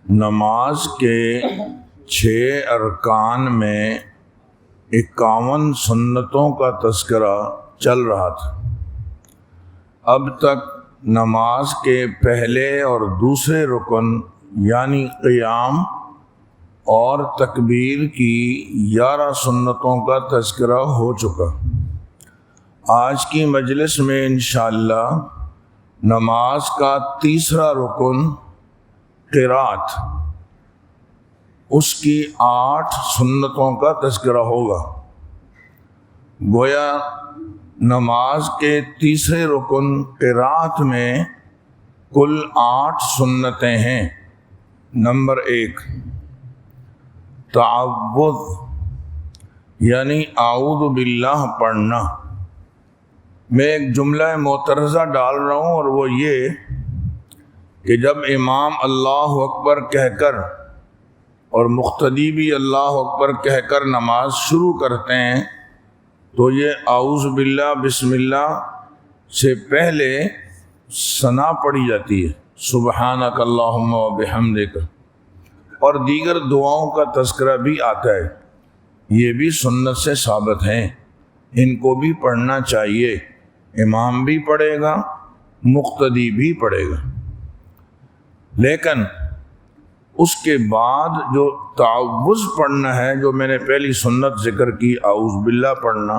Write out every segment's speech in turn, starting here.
نماز کے 6 ارکان میں 51 سنتوں کا تذکرہ چل رہا تھا۔ اب تک نماز کے پہلے اور دوسرے رکن یعنی قیام اور تکبیر کی 11 سنتوں کا تذکرہ ہو چکا۔ آج کی مجلس میں انشاءاللہ نماز کا تیسرا رکن قرات، اس کی 8 سنتوں کا تذکرہ ہوگا۔ گویا نماز کے تیسرے رکن قرات میں کل 8 سنتیں ہیں۔ نمبر 1 تعوذ یعنی اعوذ باللہ پڑھنا۔ میں ایک جملہ معترضہ ڈال رہا ہوں، اور وہ یہ کہ جب امام اللہ اکبر کہہ کر اور مقتدی بھی اللہ اکبر کہہ کر نماز شروع کرتے ہیں تو یہ اعوذ باللہ بسم اللہ سے پہلے ثنا پڑھی جاتی ہے، سبحانک اللہم و بحمدک، اور دیگر دعاؤں کا تذکرہ بھی آتا ہے۔ یہ بھی سنت سے ثابت ہیں، ان کو بھی پڑھنا چاہیے۔ امام بھی پڑھے گا، مقتدی بھی پڑھے گا، لیکن اس کے بعد جو تعوذ پڑھنا ہے، جو میں نے پہلی سنت ذکر کی اعوذ باللہ پڑھنا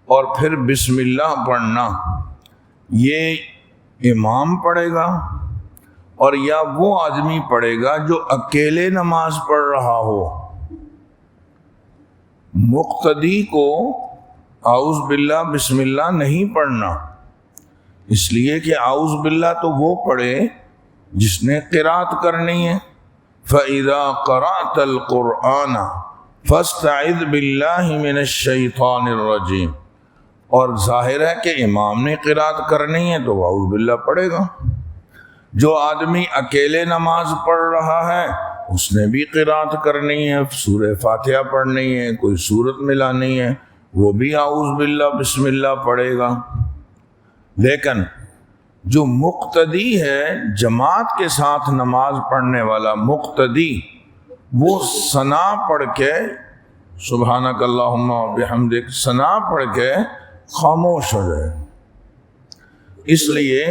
اور پھر بسم اللہ پڑھنا، یہ امام پڑھے گا اور یا وہ آدمی پڑھے گا جو اکیلے نماز پڑھ رہا ہو۔ مقتدی کو اعوذ باللہ بسم اللہ نہیں پڑھنا، اس لیے کہ اعوذ باللہ تو وہ پڑھے جس نے قرات کرنی ہے۔ فَإِذَا قَرَأْتَ الْقُرْآنَ فَاسْتَعِذْ بِاللَّهِ مِنَ الشَّيْطَانِ الرَّجِيمِ، اور ظاہر ہے کہ امام نے قرات کرنی ہے تو اعوذ باللہ پڑھے گا۔ جو آدمی اکیلے نماز پڑھ رہا ہے اس نے بھی قرات کرنی ہے، سورہ فاتحہ پڑھنی ہے، کوئی سورت ملانی ہے، وہ بھی اعوذ باللہ بسم اللہ پڑھے گا۔ لیکن جو مقتدی ہے، جماعت کے ساتھ نماز پڑھنے والا مقتدی، وہ ثنا پڑھ کے سبحانک اللہم و بحمدک ثنا پڑھ کے خاموش ہو جائے، اس لیے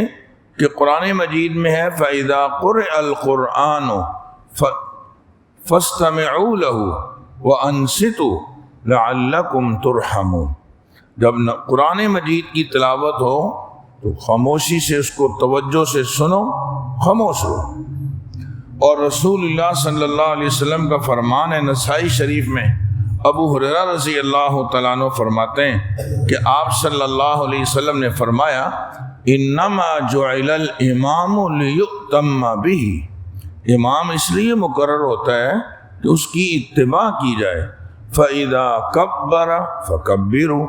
کہ قرآن مجید میں ہے فَإِذَا قُرِئَ الْقُرْآنُ فَاسْتَمِعُوا لَهُ وَأَنصِتُوا لَعَلَّكُمْ تُرْحَمُونَ۔ جب قرآن مجید کی تلاوت ہو تو خاموشی سے اس کو توجہ سے سنو، خاموش ہو۔ اور رسول اللہ صلی اللہ علیہ وسلم کا فرمان ہے نسائی شریف میں، ابو ہریرہ رضی اللہ تعالیٰ عنہ فرماتے ہیں کہ آپ صلی اللہ علیہ وسلم نے فرمایا انما جعل الامام لیؤتم بہ، امام اس لیے مقرر ہوتا ہے کہ اس کی اتباع کی جائے۔ فَإِذَا كَبَّرَ فَكَبِّرُوا،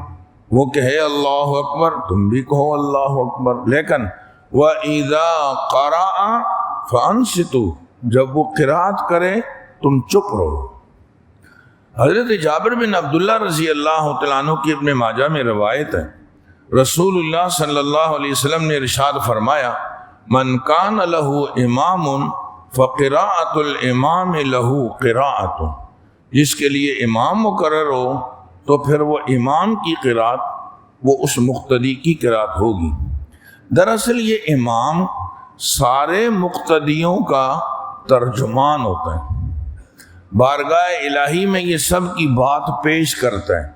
وہ کہے اللہ اکبر تم بھی کہو اللہ اکبر، لیکن وَإِذَا قَرَأَ فَأَنصِتُوا، جب وہ قرات کرے تم چپ رہو۔ حضرت جابر بن عبداللہ رضی اللہ تعالیٰ عنہ کی ابن ماجہ میں روایت ہے، رسول اللہ صلی اللہ علیہ وسلم نے ارشاد فرمایا من کان لہ امام فقراءۃ الامام لہ قراءۃ، جس کے لیے امام مقرر ہو تو پھر وہ امام کی قرات وہ اس مقتدی کی قرات ہوگی۔ دراصل یہ امام سارے مقتدیوں کا ترجمان ہوتا ہے، بارگاہ الہی میں یہ سب کی بات پیش کرتا ہے۔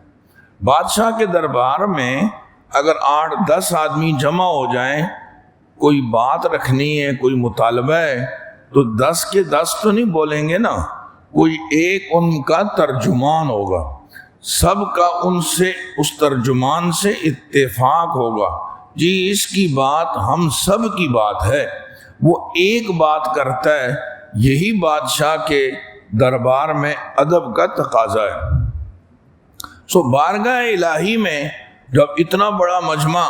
بادشاہ کے دربار میں اگر 8-10 آدمی جمع ہو جائیں، کوئی بات رکھنی ہے، کوئی مطالبہ ہے، تو 10 کے 10 تو نہیں بولیں گے نا، کوئی ایک ان کا ترجمان ہوگا، سب کا ان سے اس ترجمان سے اتفاق ہوگا، جی اس کی بات ہم سب کی بات ہے، وہ ایک بات کرتا ہے۔ یہی بادشاہ کے دربار میں ادب کا تقاضا ہے۔ بارگاہ الہی میں جب اتنا بڑا مجمع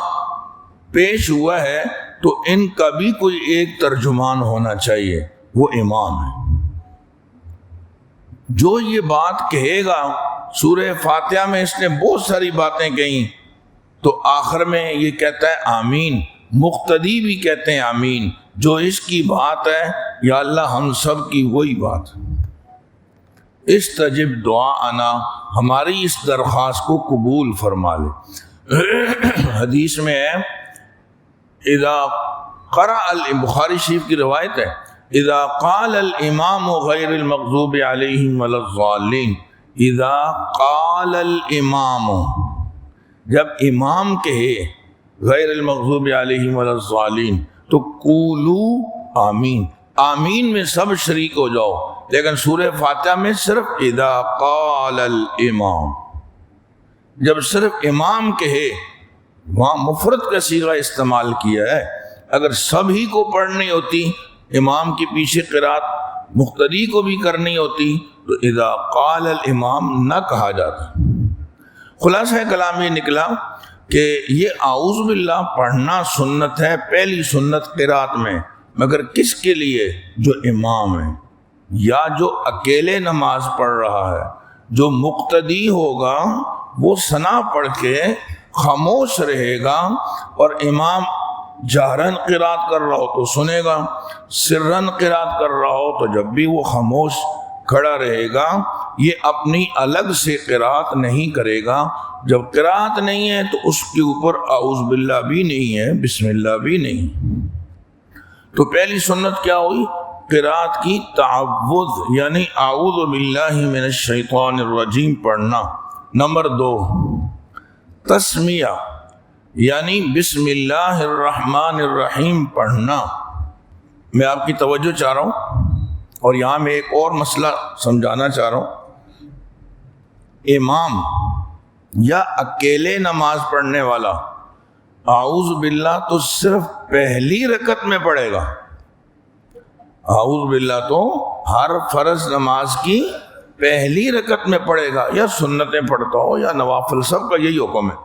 پیش ہوا ہے تو ان کا بھی کوئی ایک ترجمان ہونا چاہیے، وہ امام ہے۔ جو یہ بات کہے گا، سورہ فاتحہ میں اس نے بہت ساری باتیں کہیں، تو آخر میں یہ کہتا ہے آمین، مقتدی بھی کہتے ہیں آمین، جو اس کی بات ہے یا اللہ ہم سب کی وہی بات، استجب دعاءنا، ہماری اس درخواست کو قبول فرما لے۔ حدیث میں ہے اذا قرأ، بخاری شریف کی روایت ہے، اذا قال الامام غیر المغضوب علیہم ولا الضالین، اذا قال الامام، جب امام کہے غیر المغضوب علیہم ولا الضالین تو قولو آمین، آمین میں سب شریک ہو جاؤ، لیکن سورہ فاتحہ میں صرف اذا قال الامام، جب صرف امام کہے وہاں مفرد کا صیغہ استعمال کیا ہے۔ اگر سبھی کو پڑھنی ہوتی، امام کے پیچھے قرات مقتدی کو بھی کرنی ہوتی، تو اذا قال الامام نہ کہا جاتا۔ خلاصہ کلام یہ نکلا کہ یہ اعوذ باللہ پڑھنا سنت ہے، پہلی سنت قرات میں، مگر کس کے لیے؟ جو امام ہے یا جو اکیلے نماز پڑھ رہا ہے۔ جو مقتدی ہوگا وہ ثنا پڑھ کے خاموش رہے گا، اور امام جہرن قرات کر رہا ہو تو سنے گا، سرن قرات کر رہا ہو تو جب بھی وہ خاموش کھڑا رہے گا۔ یہ اپنی الگ سے قرات نہیں کرے گا۔ جب قرات نہیں ہے تو اس کے اوپر اعوذ باللہ بھی نہیں ہے، بسم اللہ بھی نہیں۔ تو پہلی سنت کیا ہوئی؟ قرات کی تعوذ، یعنی اعوذ باللہ من الشیطان الرجیم پڑھنا۔ نمبر 2 تسمیہ، یعنی بسم اللہ الرحمن الرحیم پڑھنا۔ میں آپ کی توجہ چاہ رہا ہوں، اور یہاں میں ایک اور مسئلہ سمجھانا چاہ رہا ہوں۔ امام یا اکیلے نماز پڑھنے والا اعوذ باللہ تو صرف پہلی رکعت میں پڑھے گا۔ اعوذ باللہ تو ہر فرض نماز کی پہلی رکعت میں پڑھے گا، یا سنتیں پڑھتا ہو یا نوافل، سب کا یہی حکم ہے،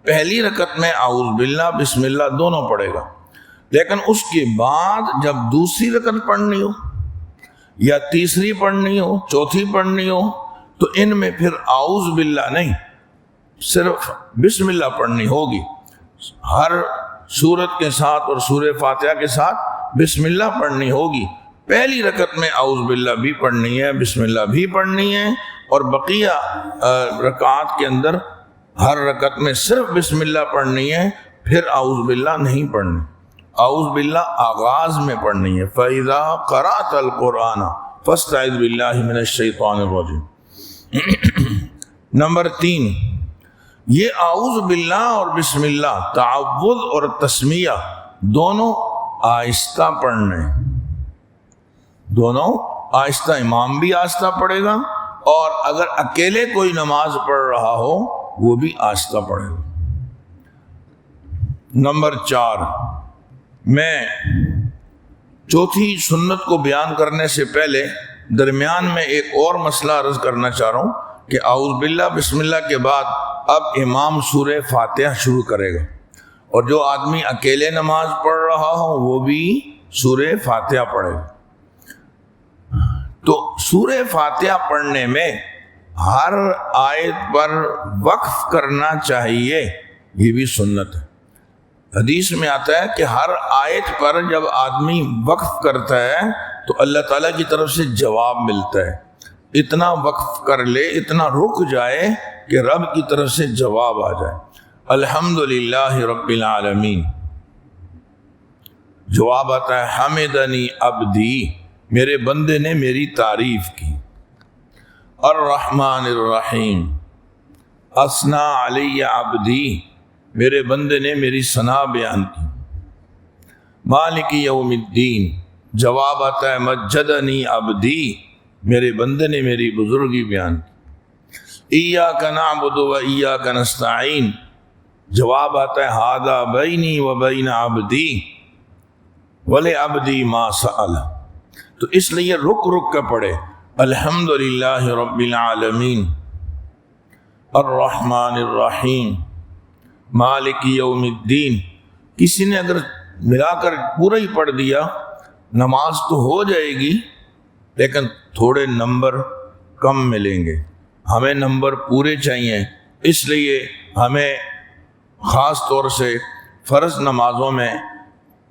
پہلی رکعت میں اعوذ باللہ بسم اللہ دونوں پڑھے گا۔ لیکن اس کے بعد جب دوسری رکعت پڑھنی ہو یا تیسری پڑھنی ہو، چوتھی پڑھنی ہو، تو ان میں پھر اعوذ باللہ نہیں، صرف بسم اللہ پڑھنی ہوگی۔ ہر سورت کے ساتھ اور سورہ فاتحہ کے ساتھ بسم اللہ پڑھنی ہوگی۔ پہلی رکعت میں اعوذ باللہ بھی پڑھنی ہے، بسم اللہ بھی پڑھنی ہے، اور بقیہ رکعات کے اندر ہر رکعت میں صرف بسم اللہ پڑھنی ہے، پھر اعوذ باللہ نہیں پڑھنی۔ اعوذ باللہ آغاز میں پڑھنی ہے، فَإِذَا قَرَأْتَ الْقُرْآنَ فَاسْتَعِذْ بِاللَّهِ مِنَ الشَّيْطَانِ الرَّجِيمِ۔ نمبر 3، یہ اعوذ باللہ اور بسم اللہ، تعوذ اور تسمیہ دونوں آہستہ پڑھنے، دونوں آہستہ، امام بھی آہستہ پڑھے گا، اور اگر اکیلے کوئی نماز پڑھ رہا ہو وہ بھی آہستہ پڑھے گا۔ نمبر 4، میں چوتھی سنت کو بیان کرنے سے پہلے درمیان میں ایک اور مسئلہ عرض کرنا چاہ رہا ہوں کہ اعوذ باللہ بسم اللہ کے بعد اب امام سورہ فاتحہ شروع کرے گا، اور جو آدمی اکیلے نماز پڑھ رہا ہو وہ بھی سورہ فاتحہ پڑھے گا۔ تو سورہ فاتحہ پڑھنے میں ہر آیت پر وقف کرنا چاہیے، یہ بھی سنت ہے۔ حدیث میں آتا ہے کہ ہر آیت پر جب آدمی وقف کرتا ہے تو اللہ تعالیٰ کی طرف سے جواب ملتا ہے۔ اتنا وقف کر لے، اتنا رک جائے کہ رب کی طرف سے جواب آ جائے، الحمدللہ رب العالمین۔ جواب آتا ہے حمدنی عبدی، میرے بندے نے میری تعریف کی، الرحمن الرحیم، اثنا علی عبدی، میرے بندے نے میری ثنا بیان کی، مالک یوم الدین، جواب آتا ہے مجدنی عبدی، میرے بندے نے میری بزرگی بیان کی، ایاک نعبد و ایاک نستعین، جواب آتا ہے ھذا بینی و بین عبدی ولعبدی ما سأل۔ تو اس لیے رک رک کے پڑھے، الحمدللہ رب العالمین، الرحمن الرحیم، مالک یوم الدین۔ کسی نے اگر ملا کر پورا ہی پڑھ دیا نماز تو ہو جائے گی، لیکن تھوڑے نمبر کم ملیں گے۔ ہمیں نمبر پورے چاہیے، اس لیے ہمیں خاص طور سے فرض نمازوں میں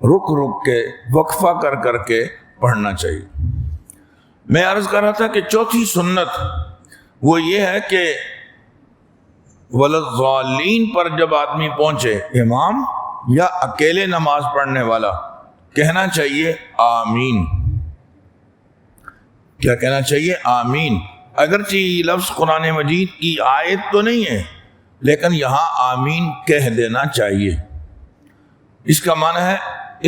رک رک کے وقفہ کر کر کے پڑھنا چاہیے۔ میں عرض کر رہا تھا کہ چوتھی سنت وہ یہ ہے کہ وَلَضَّالِّينَ پر جب آدمی پہنچے، امام یا اکیلے نماز پڑھنے والا، کہنا چاہیے آمین۔ کیا کہنا چاہیے؟ آمین۔ اگرچہ یہ لفظ قرآن مجید کی آیت تو نہیں ہے، لیکن یہاں آمین کہہ دینا چاہیے۔ اس کا معنی ہے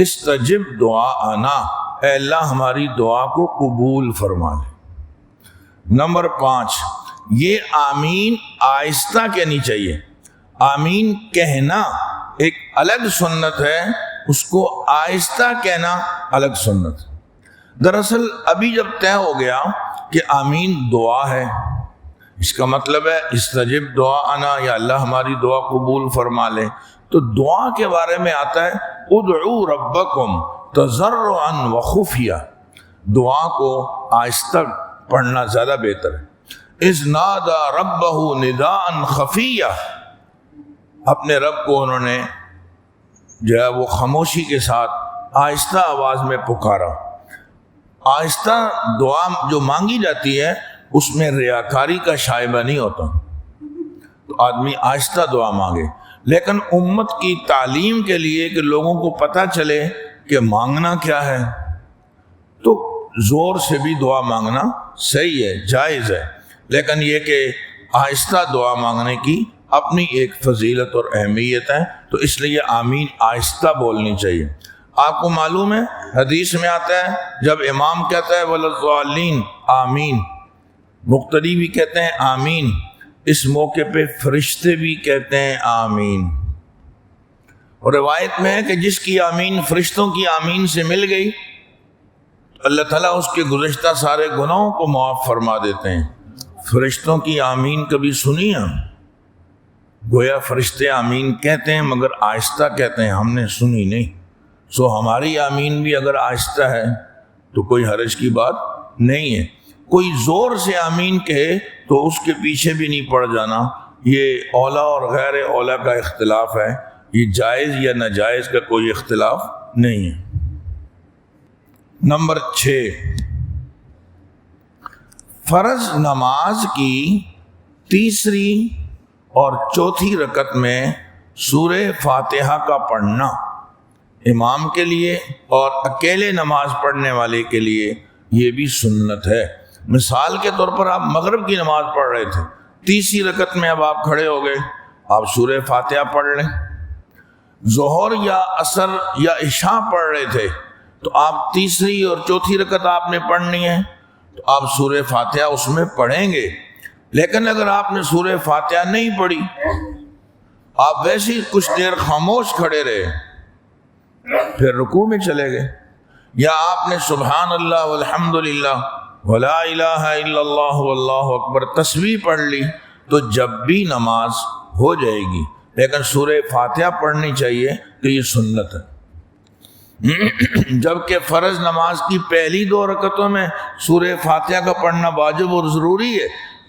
استجب دعاءنا، اے اللہ ہماری دعا کو قبول فرما لے۔ نمبر 5، یہ آمین آہستہ کہنی چاہیے۔ آمین کہنا ایک الگ سنت ہے، اس کو آہستہ کہنا الگ سنت۔ دراصل ابھی جب طے ہو گیا کہ آمین دعا ہے، اس کا مطلب ہے استجب دعاءنا، یا اللہ ہماری دعا قبول فرما لے، تو دعا کے بارے میں آتا ہے ادعوا ربکم تضرعا وخفیہ، دعا کو آہستہ پڑھنا زیادہ بہتر ہے۔ اذ نادى ربہ نداء خفیہ، اپنے رب کو انہوں نے جو ہے وہ خاموشی کے ساتھ آہستہ آواز میں پکارا۔ آہستہ دعا جو مانگی جاتی ہے اس میں ریاکاری کا شائبہ نہیں ہوتا، تو آدمی آہستہ دعا مانگے۔ لیکن امت کی تعلیم کے لیے کہ لوگوں کو پتہ چلے کہ مانگنا کیا ہے، تو زور سے بھی دعا مانگنا صحیح ہے، جائز ہے، لیکن یہ کہ آہستہ دعا مانگنے کی اپنی ایک فضیلت اور اہمیت ہے، تو اس لیے آمین آہستہ بولنی چاہیے۔ آپ کو معلوم ہے حدیث میں آتا ہے جب امام کہتا ہے وَلَضَّالِّينَ آمین، مقتدی بھی کہتے ہیں آمین، اس موقع پہ فرشتے بھی کہتے ہیں آمین۔ اور روایت میں ہے کہ جس کی آمین فرشتوں کی آمین سے مل گئی، اللہ تعالیٰ اس کے گزشتہ سارے گناہوں کو معاف فرما دیتے ہیں۔ فرشتوں کی آمین کبھی سنی ہے؟ گویا فرشتے آمین کہتے ہیں مگر آہستہ کہتے ہیں، ہم نے سنی نہیں۔ سو ہماری آمین بھی اگر آہستہ ہے تو کوئی حرج کی بات نہیں ہے۔ کوئی زور سے آمین کہے تو اس کے پیچھے بھی نہیں پڑ جانا، یہ اولیٰ اور غیر اولیٰ کا اختلاف ہے، یہ جائز یا ناجائز کا کوئی اختلاف نہیں ہے۔ نمبر 6، فرض نماز کی تیسری اور چوتھی رکعت میں سورہ فاتحہ کا پڑھنا امام کے لیے اور اکیلے نماز پڑھنے والے کے لیے یہ بھی سنت ہے۔ مثال کے طور پر آپ مغرب کی نماز پڑھ رہے تھے، تیسری رکعت میں اب آپ کھڑے ہو گئے، آپ سورہ فاتحہ پڑھ لیں۔ ظہر یا عصر یا عشاء پڑھ رہے تھے تو آپ تیسری اور چوتھی رکعت آپ نے پڑھنی ہے تو آپ سورہ فاتحہ اس میں پڑھیں گے۔ لیکن اگر آپ نے سورہ فاتحہ نہیں پڑھی، آپ ویسے ہی کچھ دیر خاموش کھڑے رہے، پھر رکوع میں چلے گئے، یا آپ نے سبحان اللہ والحمد للہ ولا الہ الا اللہ واللہ اکبر تسبیح پڑھ لی، تو جب بھی نماز ہو جائے گی، لیکن سورہ فاتحہ پڑھنی چاہیے کہ یہ سنت ہے۔ جبکہ فرض نماز کی پہلی 2 رکعتوں میں سورہ فاتحہ کا پڑھنا واجب اور ضروری ہے،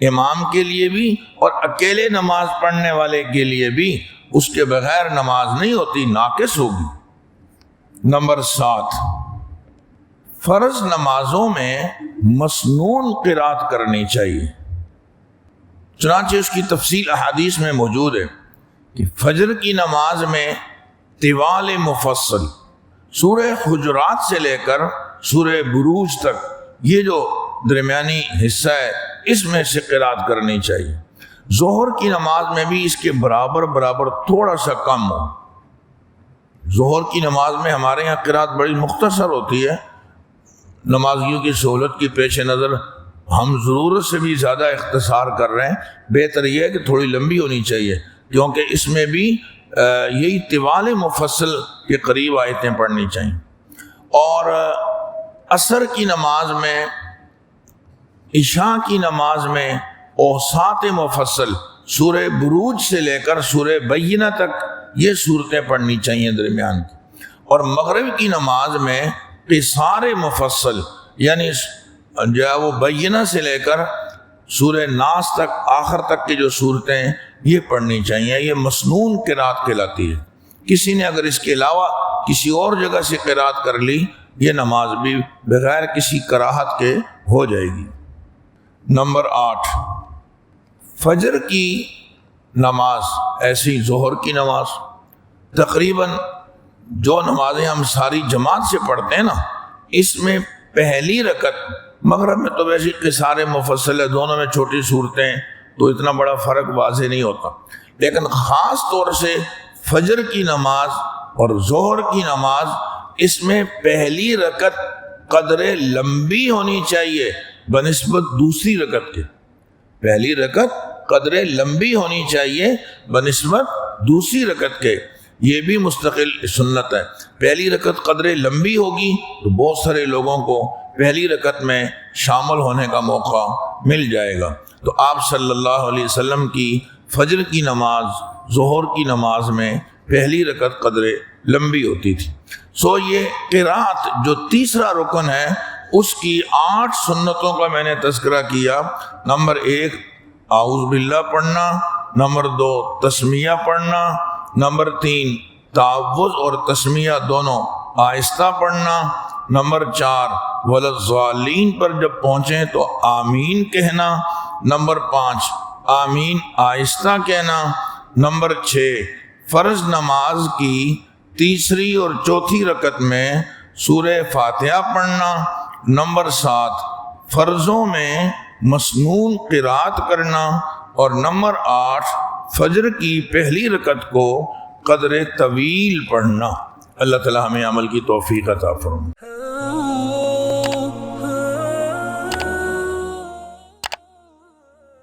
امام کے لیے بھی اور اکیلے نماز پڑھنے والے کے لیے بھی، اس کے بغیر نماز نہیں ہوتی، ناقص ہوگی۔ نمبر 7، فرض نمازوں میں مسنون قرات کرنی چاہیے، چنانچہ اس کی تفصیل احادیث میں موجود ہے کہ فجر کی نماز میں طوال مفصل سورہ حجرات سے لے کر سورہ بروج تک، یہ جو درمیانی حصہ ہے اس میں سے قرات کرنی چاہیے۔ ظہر کی نماز میں بھی اس کے برابر تھوڑا سا کم ہو۔ ظہر کی نماز میں ہمارے یہاں قرات بڑی مختصر ہوتی ہے، نمازیوں کی سہولت کی پیش نظر ہم ضرورت سے بھی زیادہ اختصار کر رہے ہیں۔ بہتر یہ ہے کہ تھوڑی لمبی ہونی چاہیے، کیونکہ اس میں بھی یہی طوال مفصل کے قریب آیتیں پڑھنی چاہیے۔ اور عصر کی نماز میں، عشاء کی نماز میں اوساط مفصل سورہ بروج سے لے کر سورہ بینہ تک یہ صورتیں پڑھنی چاہیے درمیان کی۔ اور مغرب کی نماز میں قصار مفصل، یعنی جو ہے وہ بینہ سے لے کر سورہ ناس تک آخر تک کی جو صورتیں ہیں یہ پڑھنی چاہیے، یہ مسنون قرات کہلاتی ہے۔ کسی نے اگر اس کے علاوہ کسی اور جگہ سے قرات کر لی یہ نماز بھی بغیر کسی کراہت کے ہو جائے گی۔ نمبر 8، فجر کی نماز، ایسی ظہر کی نماز، تقریباً جو نمازیں ہم ساری جماعت سے پڑھتے ہیں نا، اس میں پہلی رکعت، مغرب میں تو ویسے قصار مفصل ہے، دونوں میں چھوٹی صورتیں، تو اتنا بڑا فرق واضح نہیں ہوتا، لیکن خاص طور سے فجر کی نماز اور ظہر کی نماز، اس میں پہلی رکعت قدر لمبی ہونی چاہیے بنسبت دوسری رکعت کے۔ پہلی رکعت قدر لمبی ہونی چاہیے بنسبت دوسری رکعت کے، یہ بھی مستقل سنت ہے۔ پہلی رکعت قدر لمبی ہوگی تو بہت سارے لوگوں کو پہلی رکعت میں شامل ہونے کا موقع مل جائے گا۔ تو آپ صلی اللہ علیہ وسلم کی فجر کی نماز، ظہر کی نماز میں پہلی رکعت قدر لمبی ہوتی تھی۔ سو یہ قرات جو تیسرا رکن ہے، اس کی 8 سنتوں کا میں نے تذکرہ کیا۔ نمبر 1 اعوذ باللہ پڑھنا، نمبر 2 تسمیہ پڑھنا، نمبر 3 تعوذ اور تسمیہ دونوں آہستہ پڑھنا، نمبر 4 ولضالین پر جب پہنچیں تو آمین کہنا، نمبر 5 آمین آہستہ کہنا، نمبر 6 فرض نماز کی تیسری اور چوتھی رکعت میں سورہ فاتحہ پڑھنا، نمبر 7 فرضوں میں مسنون قرات کرنا، اور نمبر 8 فجر کی پہلی رکعت کو قدر طویل پڑھنا۔ اللہ تعالی ہمیں عمل کی توفیق عطا فرمائے۔